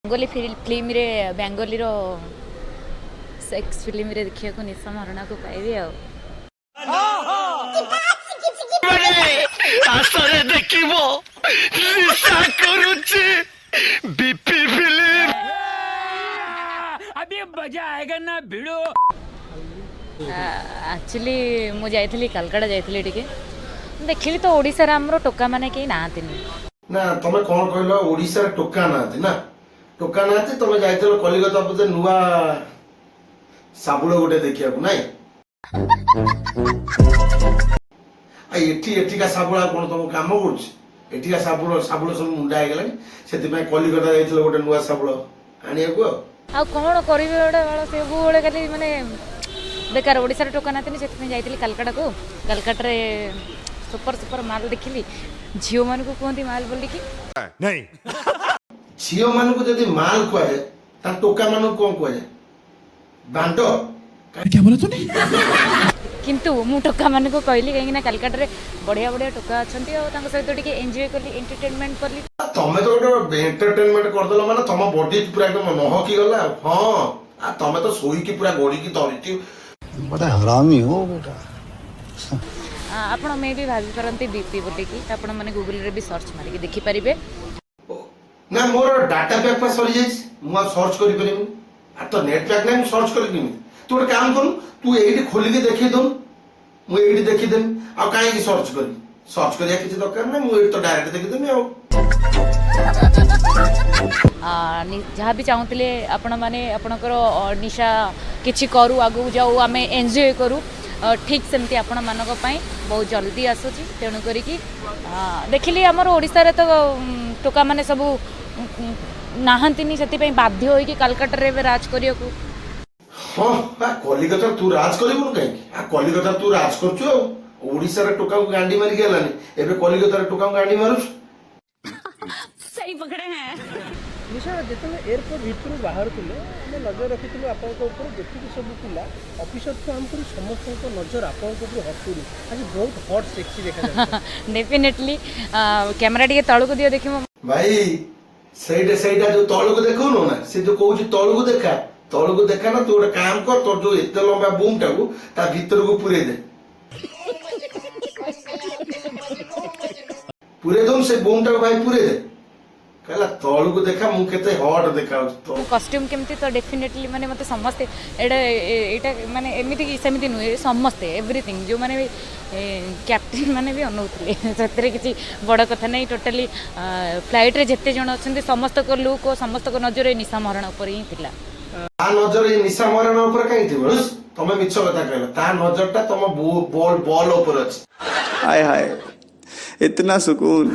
Bengali film रे Bengali रो sex film रे देखिया को निशा महाराणा को पाइबे आसरे देखिबो निशा करूची बीपी फिल्म अभी मजा आएगा ना भिड़ो। एक्चुअली मु जाइथली कलकत्ता जाइथली टिके देखिली तो ओडिसा रे हमरो टोका माने के नातिनी ना तमे कोन कहलो ओडिसा रे टोका नाथि ना टोका नाथि तमे जाइथलो कलिकता पते नुवा साबुळ गोटे देखिया को नाही आ एठी का साबुळा कोन तम काम करछ एठी का साबुळ सब मुंडा हे गेलानी सेति में कलिकता जाइथलो गोटे नुवा साबुळ आनिया को आ कोन करिवे ओडे वाला से बुळे खाली माने बेकार ओडिसा रे टोका नातिनी सेति में जाइथली कलकत्ता रे सुपर सुपर माल देखिली झियो मान को कहती माल बोली कि नहीं झियो मान को जदी माल कहए ता टोका मान को कोन कहए बांडो क्या बोला तूने किंतु मु टोका मान को कहली कहीं ना कलकत्ता रे बढ़िया बढ़िया टोका अछंती और तांको सहित टिके एन्जॉय करली एंटरटेनमेंट करली तमे तो गोटे एंटरटेनमेंट कर देलो माने तम बॉडी पूरा एकदम नहकी गला हां आ तमे तो सोई की पूरा गोड़ी की धरिती बड़ा हरामी हो बेटा आपण मे भी भाभी परंती बीपी बोली कि आपण माने गूगल रे भी सर्च मारी देखि परिबे ना मोर डाटा पैक पर सरी जाइस मु सर्च करि परिबे आ तो नेट पैक नै सर्च करि दिमी तू एक काम करू तू एठी खोली के देखि दो मु एठी देखि देम आ काहे की सर्च करिया किछि दरकार नै मु एठी तो डायरेक्ट देखि देमी जहाँ भी चाहूले आपण माने आपणकर निशा किछि करू आगु जाऊ आमे एन्जॉय करू ठीक सेमती आपण मानक पई बहुत जल्दी आसुची तेणु करी देखिली हमर ओडिसा रे तो टोका माने सब नाहंतिनी सेति पई बाध्य होई कि कलकत्ता रे राज करियो को हां आ कलिकता तू राज करिबु काहे आ कलिकता तू राज करछु ओडिसा रे टोका को गांडी मारी गेलानी एबे कलिकता रे टोका को गांडी मारुस सही पकड़े हैं निशा जिते एयरपोर्ट भितर बाहर थे आम नजर रखी आपंकर जी सब पिला अफिसर को आम समस्त नजर आपंकर हटुरी आज बहुत हट सेक्सी देखा डेफिनेटली कैमरा टिके तळु को दियो देखिमो भाई ସେଇଟା जो तळु को देखौनो ना से जो कहू तळु को देखा ना तू गोटे काम कर तोर जो एते लंबा बूम टाकू ता भीतर को पुरे दे पुरे दम से बूम टाकू भाई पुरे दे कहला तळु को देखा मु केते हॉट देखाउ तो कॉस्ट्यूम केमती तो डेफिनेटली माने मते समस्ते एटा माने एमिति कि सेमिति नुए समस्ते एवरीथिंग जो माने कैप्टन माने भी अनौतले सतरे किछि बड़ कथा नै टोटली फ्लाइट रे जत्ते जण अछन्ते समस्त को लुक और समस्त को नजर निशा महाराणा ऊपर ही थिला ता नजर ये निशा महाराणा ऊपर काई थिबो तमे मिछ कथा कहला ता नजरटा तम बॉल ऊपर अछि हाय हाय इतना सुकून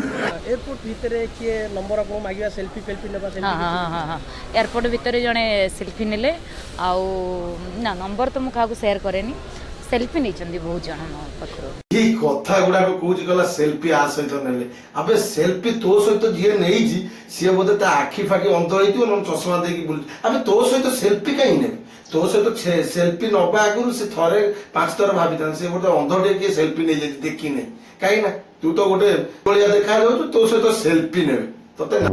एयरपोर्ट भितर किए नंबर आप मागिया सेल्फी फेल्फी नेबा हाँ हाँ हाँ हाँ एयरपोर्ट भितर जड़े सेल्फी नेले आउ ना नंबर तो मुझे शेयर करेनी सेल्फी नहीं बहुत जन मो पाखर ये कथा गुडा को कहूची गला सेल्फी आ सहित नेले अबे सेल्फी तो सहित जे नेई जी से बोधे ता आखी फाकी अंध होइतियो न चश्मा देकी बुल अबे तो सहित सेल्फी काई ने तो सहित सेल्फी नबा आगुरु से थरे 5 थर भाबितान से बोधे अंधडे के सेल्फी नै जे देखी ने काई ना तू तो गोटे बलिया देखा जाऊ तो सहित सेल्फी नेबे तते ना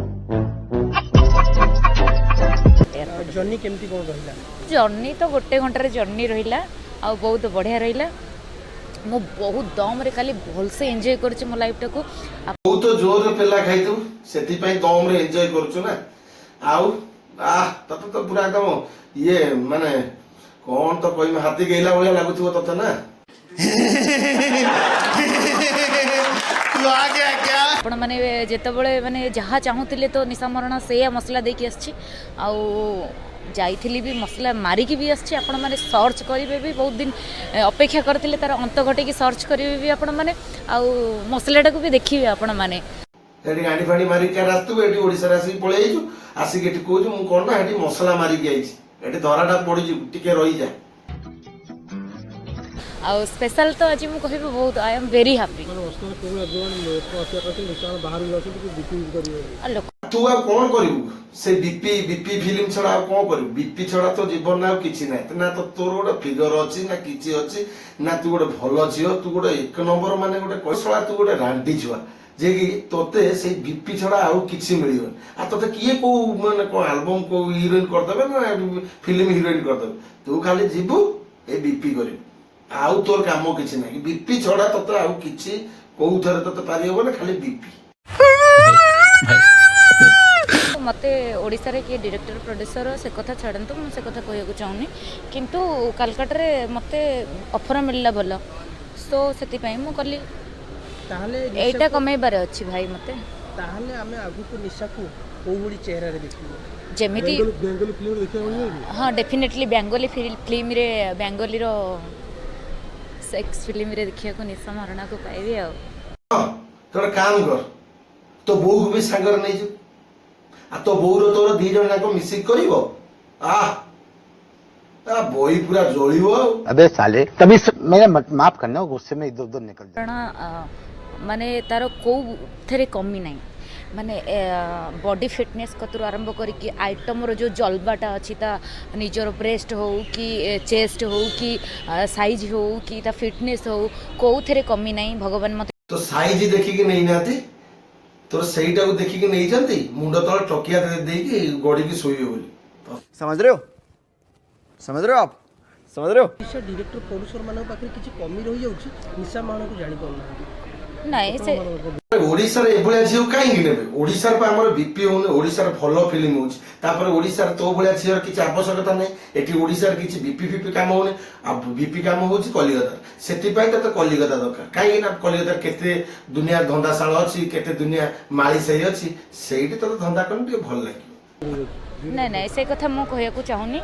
जर्नी केमती कोन रहिला जर्नी तो गोटे घंटा जर्नी रहिला आ बहुत बढ़िया रहिला मो बहुत दम रे खाली भल से एन्जॉय करछि मो लाइफ टाको बहुत जोर रे पेला खाइतु सेति पई दम रे एन्जॉय करछु ना आउ आ तत तो पूरा एकदम ये माने कोन तो कोई हाथी गेला भलिया लागुथिबो तते ना तू आ गया क्या आपण माने जेतबळे माने जहा चाहूतिले तो निशा महाराणा से मसला देकी आछि आउ जाइथिली भी मसला मारिकी भी आछि आपण माने सर्च करिवे भी बहुत दिन अपेक्षा करथिले तार अंत घटे की सर्च करिवे भी आपण माने आउ मसलाटा को भी देखिवे आपण माने एडी गाडी फाडी मारी के रास्तु एडी ओडिसा रासी पळे आइछु आसी के कहू मु कोन ना एडी मसला मारी के आइछि एडी धराटा पड़ी जु टिके रही जा आउ स्पेशल तो आज मु कहबे बहुत आई एम वेरी हैप्पी तू आ कोन करिवु से बीपी फिल्म छडा कोन करिवु बीपी छडा तो जीवन ना किछि नै ना तो तोर गोटे फिगर अछि ना किछि अछि ना तू गोटे भलो छियो तू गोटे एक नंबर माने गोटे कसला तू गोटे रांडी छुआ जे कि तोते से बीपी छड़ा आउ किछि मिलियो आ तोते किए को माने को एल्बम को हीरोइन कर देबे ना फिल्म हीरोइन कर देबे तू खाली जीबू ए बीपी करी आउ तोर काम किछि नै बीपी छड़ा तोते आउ किछि कोउ थरे तोते पारि होबो ना खाली बीपी मते ओडिसा रे किए डायरेक्टर प्रोड्यूसर से कथा छाड़ନ୍ତୁ ମୁଁ से कथा कहैया चाहूनी किंतु कलकत्ता रे मते ऑफर मिलला बोल सो सेति पई मु कली ताहले एटा कमेबार अछि भाई मते ताहले आमे आगु को निशा को कोउडी चेहरा रे देखिबो जेमिति बेंगली फिल्म देखिया होई हाँ डेफिनेटली बेंगली फिल्म रे बेंगली रो सेक्स फिल्म रे देखिया को निशा महाराणा को पाइबे आ तोर काम कर तो बो भी सागर नै जो आ तो बो रो तोर दी जण को मिसिक करिवो आ बोई पूरा जळिवो अबे साले तभी मेरा माफ करना गुस्से में इधर उधर निकल जाए माने तार को थेरे कमी नहीं माने बॉडी फिटनेस कतुर आरंभ करिकी आइटम रो जो जलबाटा अछि ता निजर ब्रेस्ट हो कि चेस्ट हो कि साइज हो कि ता फिटनेस हो को थेरे कमी नहीं भगवान मते तो साइज देखि के नै नाती तोर सहीटा को देखि के नै जंती मुंड तळ टकिया दे की गोडी की सोइयो बोली समझ रहे हो आप समझ रहे हो निशा डायरेक्टर प्रोड्यूसर मानक पाखरे किछि कमी रहि जाउछि निशा मानक को जानि पड़ना नहीं से ओडिसा रे एभलिया झियो काई नेबे ओडिसा रे हमर बीपी होने ओडिसा रे भलो फिल्म होछ तापर ओडिसा रे तो भलिया झियो किछि आवश्यकता नै एठी ओडिसा रे किछि बीपी काम होने आ बीपी काम होछ कलिकता सेति पय त कलिकता दरकार काई ना कलिकता केते दुनिया धंदाशाଳ अछि केते दुनिया माली सही अछि सेठी त धंदा करन के भल लागि नहीं नहीं से कथा मु कहया को चाहूनी